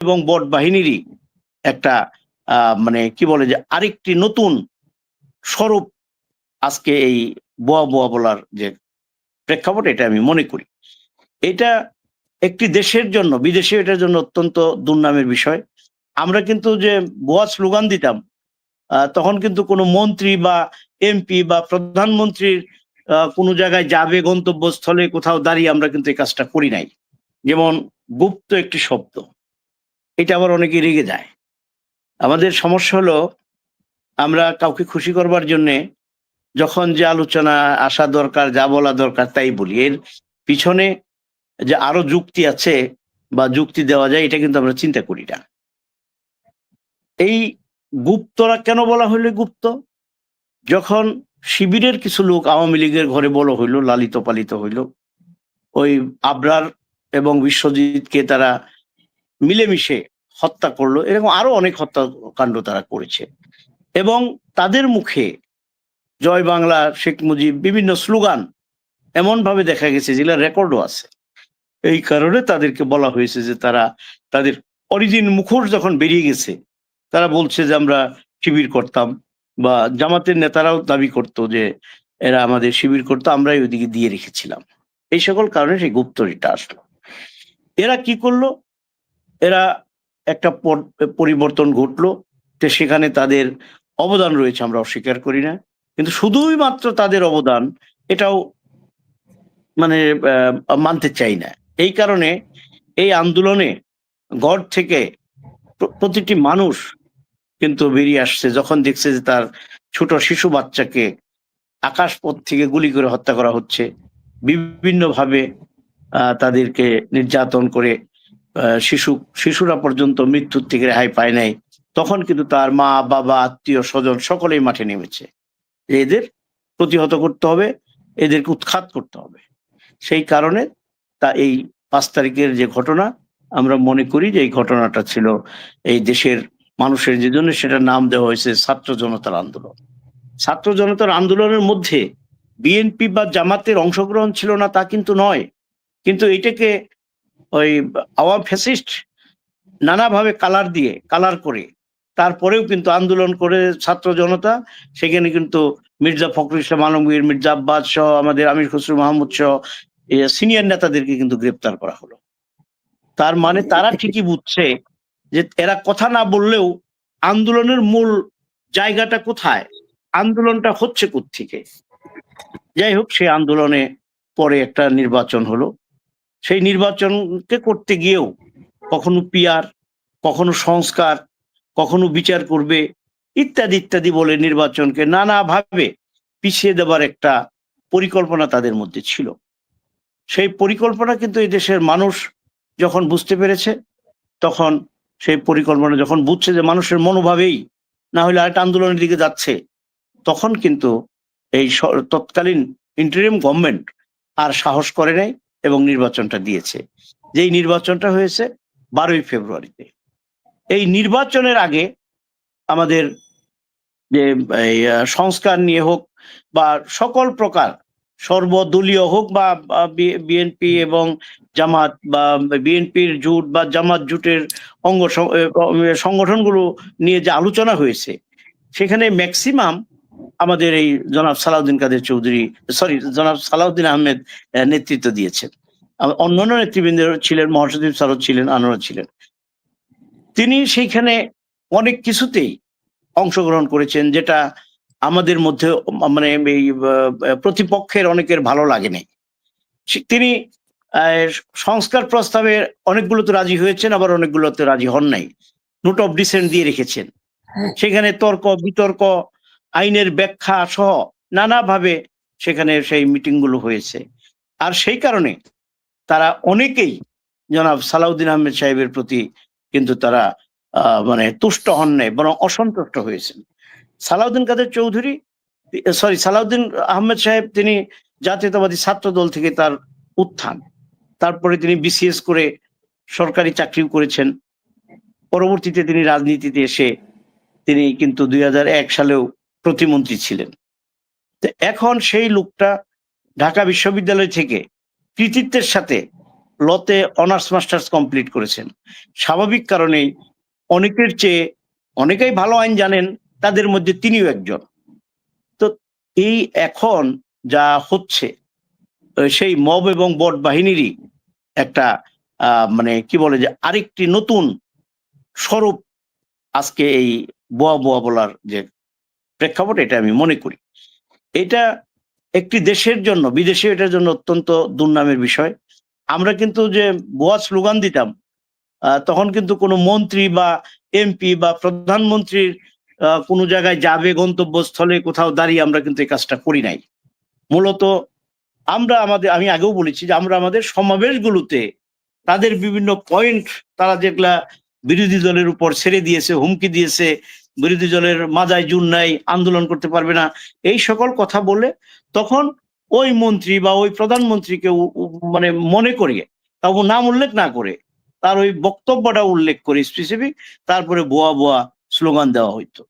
এবং বট বাহিনীরই একটা মানে কি বলে যে আরেকটি নতুন স্বরূপ আজকে এই বোয়া বোয়া বলার যে প্রেক্ষাপট, এটা আমি মনে করি এটা একটি দেশের জন্য, বিদেশে এটার জন্য অত্যন্ত দুর্নামের বিষয়। আমরা কিন্তু যে বোয়া স্লোগান দিতাম, তখন কিন্তু কোনো মন্ত্রী বা এমপি বা প্রধানমন্ত্রীর কোনো জায়গায় যাবে, গন্তব্যস্থলে কোথাও দাঁড়িয়ে আমরা কিন্তু এই কাজটা করি নাই। যেমন গুপ্ত একটি শব্দ, এটা আবার অনেকে রেগে যায়। আমাদের সমস্যা হলো আমরা কাউকে খুশি করবার জন্যে যখন যে আলোচনা আসা দরকার, যা বলা দরকার তাই বলি। এর পিছনে যে আরো যুক্তি আছে বা যুক্তি দেওয়া যায়, এটা কিন্তু আমরা চিন্তা করি না। এই গুপ্তরা কেন বলা হইল গুপ্ত? যখন শিবিরের কিছু লোক আওয়ামী লীগের ঘরে বড় হইল, লালিত পালিত হইল, ওই আবরার এবং বিশ্বজিৎকে তারা মিলেমিশে হত্যা করলো, এরকম আরো অনেক হত্যাকাণ্ড তারা করেছে এবং তাদের মুখে জয় বাংলা, শেখ মুজিব বিভিন্ন স্লোগান এমন ভাবে দেখা গেছে যেগুলো রেকর্ডও আছে। এই কারণে তাদেরকে বলা হয়েছে যে তারা তাদের অরিজিন মুখোশ যখন বেরিয়ে গেছে, তারা বলছে যে আমরা শিবির করতাম, বা জামাতের নেতারাও দাবি করতো যে এরা আমাদের শিবির করতো, আমরাই ওইদিকে দিয়ে রেখেছিলাম। এই সকল কারণে সেই গুপ্তরিটা আসলো। এরা কি করলো? এরা একটা পরিবর্তন ঘটলো, তো সেখানে তাদের অবদান রয়েছে, আমরা অস্বীকার করি না, কিন্তু শুধুই মাত্র তাদের অবদান এটাও মানে মানতে চাই না। এই কারণে এই আন্দোলনে গড় থেকে প্রতিটি মানুষ কিন্তু বেরিয়ে আসছে যখন দেখছে যে তার ছোট শিশু বাচ্চাকে আকাশপথ থেকে গুলি করে হত্যা করা হচ্ছে, বিভিন্নভাবে তাদেরকে নির্যাতন করে শিশুরা পর্যন্ত মৃত্যুর থেকে রেহাই পায় নাই। তখন কিন্তু তার মা বাবা আত্মীয় স্বজন সকলেই মাঠে নেমেছে, এদের প্রতিহত করতে হবে, এদেরকে উৎখাত করতে হবে। সেই কারণে এই 5 তারিখের যে ঘটনা, আমরা মনে করি যে এই ঘটনাটা ছিল এই দেশের মানুষের যে জন্য সেটা নাম দেওয়া হয়েছে ছাত্র জনতার আন্দোলন। ছাত্র জনতার আন্দোলনের মধ্যে বিএনপি বা জামাতের অংশগ্রহণ ছিল না তা কিন্তু নয়, কিন্তু এটাকে ওই আওয়াম ফ্যাসিস্ট নানাভাবে কালার করে তারপরেও কিন্তু আন্দোলন করে ছাত্র জনতা, সেখানে কিন্তু মির্জা ফখরুল ইসলাম আলমগীর, মির্জা আব্বাস সহ আমাদের আমির খসরু মাহমুদ সহ সিনিয়র নেতাদেরকে কিন্তু গ্রেপ্তার করা হলো। তার মানে তারা ঠিকই বুঝছে যে এরা কথা না বললেও আন্দোলনের মূল জায়গাটা কোথায়, আন্দোলনটা হচ্ছে কোত্থেকে। যাই হোক, সেই আন্দোলনে পরে একটা নির্বাচন হলো। সেই নির্বাচনকে করতে গিয়েও কখনো পিয়ার, কখনো সংস্কার, কখনো বিচার করবে ইত্যাদি ইত্যাদি বলে নির্বাচনকে নানাভাবে পিছিয়ে দেবার একটা পরিকল্পনা তাদের মধ্যে ছিল। সেই পরিকল্পনা কিন্তু এই দেশের মানুষ যখন বুঝতে পেরেছে, তখন সেই পরিকল্পনা যখন বুঝছে যে মানুষের মনোভাবেই না হলে আরেকটা আন্দোলনের দিকে যাচ্ছে, তখন কিন্তু এই তৎকালীন ইন্টারিম গভর্নমেন্ট আর সাহস করে নাই এবং নির্বাচনটা দিয়েছে। যেই নির্বাচনটা হয়েছে 12ই ফেব্রুয়ারিতে। এই নির্বাচনের আগে আমাদের যে সংস্কার নিয়ে হোক বা সকল প্রকার সর্বদলীয় হোক বা বিএনপি এবং জামাত বা বিএনপির জোট বা জামাত জোটের অঙ্গ সংগঠনগুলো নিয়ে যে আলোচনা হয়েছে, সেখানে ম্যাক্সিমাম আমাদের এই জনাব সালাউদ্দিন কাদের চৌধুরী, জনাব সালাউদ্দিন আহমেদ নেতৃত্ব দিয়েছেন। অন্যান্য নেতৃবৃন্দ ছিলেন, মহাসচিব স্যারও ছিলেন, আনোয়ার ছিলেন। তিনি সেইখানে অনেক কিছুতেই অংশগ্রহণ করেছেন যেটা আমাদের মধ্যে মানে এই প্রতিপক্ষের অনেকের ভালো লাগেনি। তিনি সংস্কার প্রস্তাবে অনেকগুলোতে রাজি হয়েছেন, আবার অনেকগুলোতে রাজি হন নাই, নোট অফ ডিসেন্ট দিয়ে রেখেছেন। সেখানে তর্ক বিতর্ক, আইনের ব্যাখ্যা সহ নানাভাবে সেখানে সেই মিটিং গুলো হয়েছে। আর সেই কারণে তারা অনেকেই জনাব সালাউদ্দিন আহমেদ সাহেবের প্রতি কিন্তু তারা মানে তুষ্ট হন নাই, বরং অসন্তুষ্ট হয়েছেন। সালাউদ্দিন আহমেদ সাহেব তিনি জাতীয়তাবাদী ছাত্র দল থেকে তার উত্থান, তারপরে তিনি বিসিএস করে সরকারি চাকরিও করেছেন। পরবর্তীতে তিনি রাজনীতিতে এসে তিনি কিন্তু 2001 সালেও প্রতিমন্ত্রী ছিলেন। এখন সেই লোকটা ঢাকা বিশ্ববিদ্যালয় থেকে কৃতিত্বের সাথে লতে অনার্স মাস্টার্স কমপ্লিট করেছেন। স্বাভাবিক কারণেই অনেকের চেয়ে অনেকেই ভালো আইন জানেন, তাদের মধ্যে তিনিও একজন। তো এই এখন যা হচ্ছে সেই মব এবং বট বাহিনীরই একটা মানে কি বলে যে আরেকটি নতুন স্বরূপ আজকে এই বোয়া বোয়া বলার যে প্রেক্ষাপট, এটা আমি মনে করি এটা একটি দেশের জন্য, বিদেশে এটার জন্য অত্যন্ত দুর্নামের বিষয়। আমরা কিন্তু যে বোয়া স্লোগান দিতাম, তখন কিন্তু কোনো মন্ত্রী বা এমপি বা প্রধানমন্ত্রীর কোনো জায়গায় যাবে, গন্তব্যস্থলে কোথাও দাঁড়িয়ে আমরা কিন্তু এই কাজটা করি নাই। মূলত আমরা আমি আগেও বলেছি যে আমরা আমাদের সমাবেশগুলোতে তাদের বিভিন্ন পয়েন্ট, তারা যেগুলা বিরোধী দলের উপর ছেড়ে দিয়েছে, হুমকি দিয়েছে, বিরোধী দলের মাজায় জুন নাই, আন্দোলন করতে পারবে না, এই সকল কথা বলে তখন ওই মন্ত্রী বা ওই প্রধানমন্ত্রীকে মানে মনে করিয়ে, তাও নাম উল্লেখ না করে তার ওই বক্তব্যটা উল্লেখ করে স্পেসিফিক, তারপরে ভুয়া ভুয়া স্লোগান দেওয়া হইতো।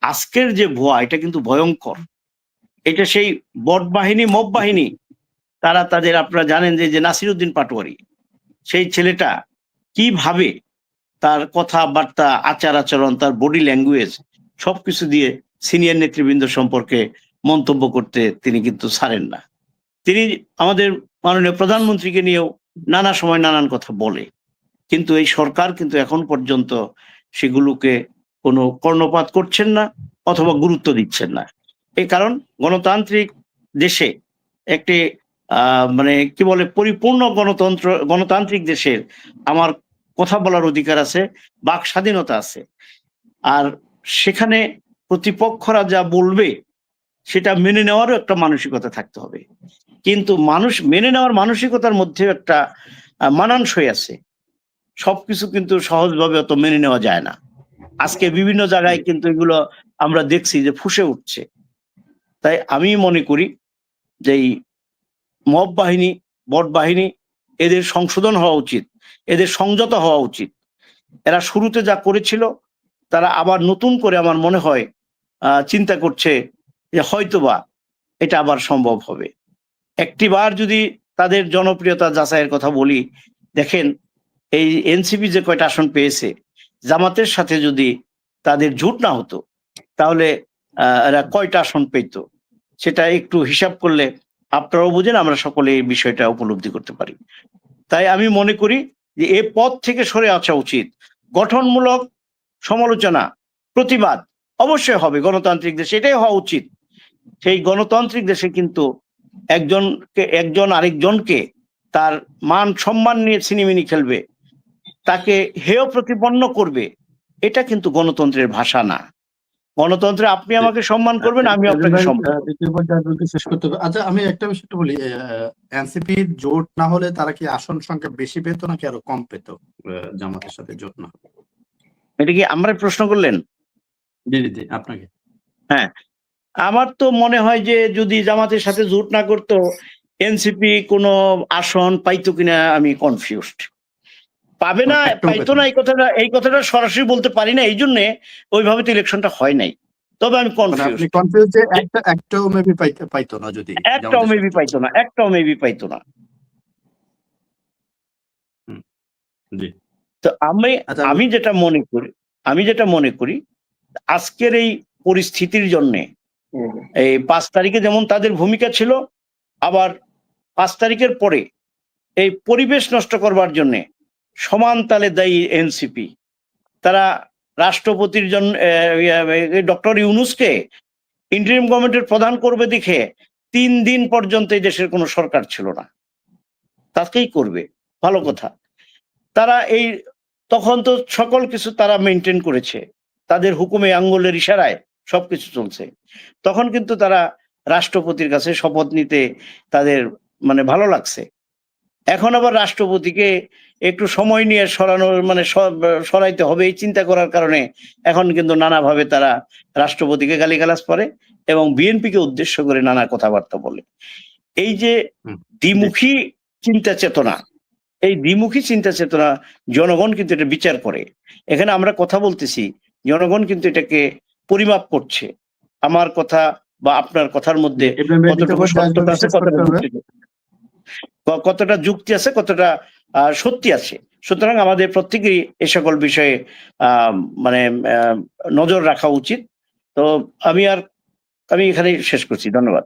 আজকের যে ভুয়া, এটা কিন্তু ভয়ঙ্কর। এটা সেই বট বাহিনী, মব বাহিনী, তারা তাদের, আপনারা জানেন যে নাসিরউদ্দিন পাটোয়ারি, সেই ছেলেটা কিভাবে তার কথাবার্তা, আচার আচরণ, তার বডি ল্যাঙ্গুয়েজ সবকিছু দিয়ে সিনিয়র নেতৃবৃন্দ সম্পর্কে মন্তব্য করতে তিনি কিন্তু ছাড়েন না। তিনি আমাদের মাননীয় প্রধানমন্ত্রীকে নিয়েও নানা সময় নানান কথা বলে, কিন্তু এই সরকার কিন্তু এখন পর্যন্ত সেগুলোকে কোনো কর্ণপাত করছেন না অথবা গুরুত্ব দিচ্ছেন না। এই কারণ গণতান্ত্রিক দেশে একটি মানে কি বলে পরিপূর্ণ গণতান্ত্রিক দেশের আমার কথা বলার অধিকার আছে, বাক স্বাধীনতা আছে। আর সেখানে প্রতিপক্ষরা যা বলবে সেটা মেনে নেওয়ারও একটা মানসিকতা থাকতে হবে। কিন্তু মানুষ মেনে নেওয়ার মানসিকতার মধ্যে একটা মানানসই আছে। সবকিছু কিন্তু সহজভাবে অত মেনে নেওয়া যায় না। আজকে বিভিন্ন জায়গায় কিন্তু এগুলো আমরা দেখছি যে ফুসে উঠছে। তাই আমি মনে করি যে এই মব বাহিনী, বট বাহিনী, এদের সংশোধন হওয়া উচিত, এদের সংযত হওয়া উচিত। এরা শুরুতে যা করেছিল, তারা আবার নতুন করে আমার মনে হয় চিন্তা করছে যে হয়তোবা এটা আবার সম্ভব হবে। একটিবার যদি তাদের জনপ্রিয়তা যাচাইয়ের কথা বলি, দেখেন এই এনসিপি যে কয়টা আসন পেয়েছে, জামাতের সাথে যদি তাদের জোট না হতো তাহলে এরা কয়টা আসন পেত, সেটা একটু হিসাব করলে আপনারাও বুঝেন, আমরা সকলে এই বিষয়টা উপলব্ধি করতে পারি। তাই আমি মনে করি যে এ পথ থেকে সরে আসা উচিত। গঠনমূলক সমালোচনা, প্রতিবাদ অবশ্যই হবে গণতান্ত্রিক দেশে, এটাই হওয়া উচিত। সেই গণতান্ত্রিক দেশে কিন্তু একজন আরেকজনকে তার মান সম্মান নিয়ে ছিনিমিনি খেলবে, তাকে হেয় প্রতিপন্ন করবে, এটা কিন্তু গণতন্ত্রের ভাষা না। গণতন্ত্রে আপনি আমাকে সম্মান করবেন, আমি আপনাকে সম্মান করব। শেষ করতে হবে। আচ্ছা, আমি একটা বিষয় একটু বলি, এনসিপি জোট না হলে তারা কি আসন সংখ্যা বেশি পেত নাকি আরো কম পেত জামাতের সাথে জোট না হলে? এটা কি আমরা প্রশ্ন করলেন? জি জি জি, আপনাকে। হ্যাঁ, আমার তো মনে হয় যে যদি জামাতের সাথে জোট না করতো, এনসিপি কোনো আসন পাইতো কিনা আমি কনফিউজড। পাবে না, পাইতো না, এই কথাটা সরাসরি বলতে পারি না, এই জন্যে ওইভাবে তো ইলেকশনটা হয় নাই। তবে আমি কনফিউজ যে একটাও মেবি পাইতো না, যদি একটাও মেবি পাইতো না, একটাও মেবি পাইতো না। তো আমি যেটা মনে করি আজকের এই পরিস্থিতির জন্য এই 5 তারিখে যেমন তাদের ভূমিকা ছিল, আবার 5 তারিখের পরে এই পরিবেশ নষ্ট করবার জন্য সমান তালে দায়ী এনসিপি। তারা রাষ্ট্রপতির জন্য ডক্টর ইউনূসকে ইন্টারিম গভর্নমেন্টের প্রধান করবে দেখে 3 দিন পর্যন্ত এই দেশের কোনো সরকার ছিল না, তাকেই করবে, ভালো কথা। তারা তখন তো সকল কিছু তারা মেনটেন করেছে, তাদের হুকুমে আঙ্গুলের ইশারায় সবকিছু চলছে। তখন কিন্তু তারা রাষ্ট্রপতির কাছে শপথ নিতে তাদের মানে ভালো লাগছে। এখন আবার রাষ্ট্রপতিকে একটু সময় নিয়ে সরাইতে হবে এই চিন্তা করার কারণে এখন কিন্তু নানাভাবে তারা রাষ্ট্রপতিকে গালিগালাজ করে এবং বিএনপিকে উদ্দেশ্য করে নানা কথাবার্তা বলে। এই যে দ্বিমুখী চিন্তা চেতনা, এই দ্বিমুখী চিন্তা চেতনা জনগণ কিন্তু এটা বিচার করে। এখানে আমরা কথা বলতেছি, জনগণ কিন্তু এটাকে পরিমাপ করছে, আমার কথা বা আপনার কথার মধ্যে কতটুকু সত্যতা আছে, কতটুকু। কতটা যুক্তি আছে, কতটা সত্যি আছে। সুতরাং আমাদের প্রত্যেকেরই এ সকল বিষয়ে মানে নজর রাখা উচিত। তো আমি এখানেই শেষ করছি। ধন্যবাদ।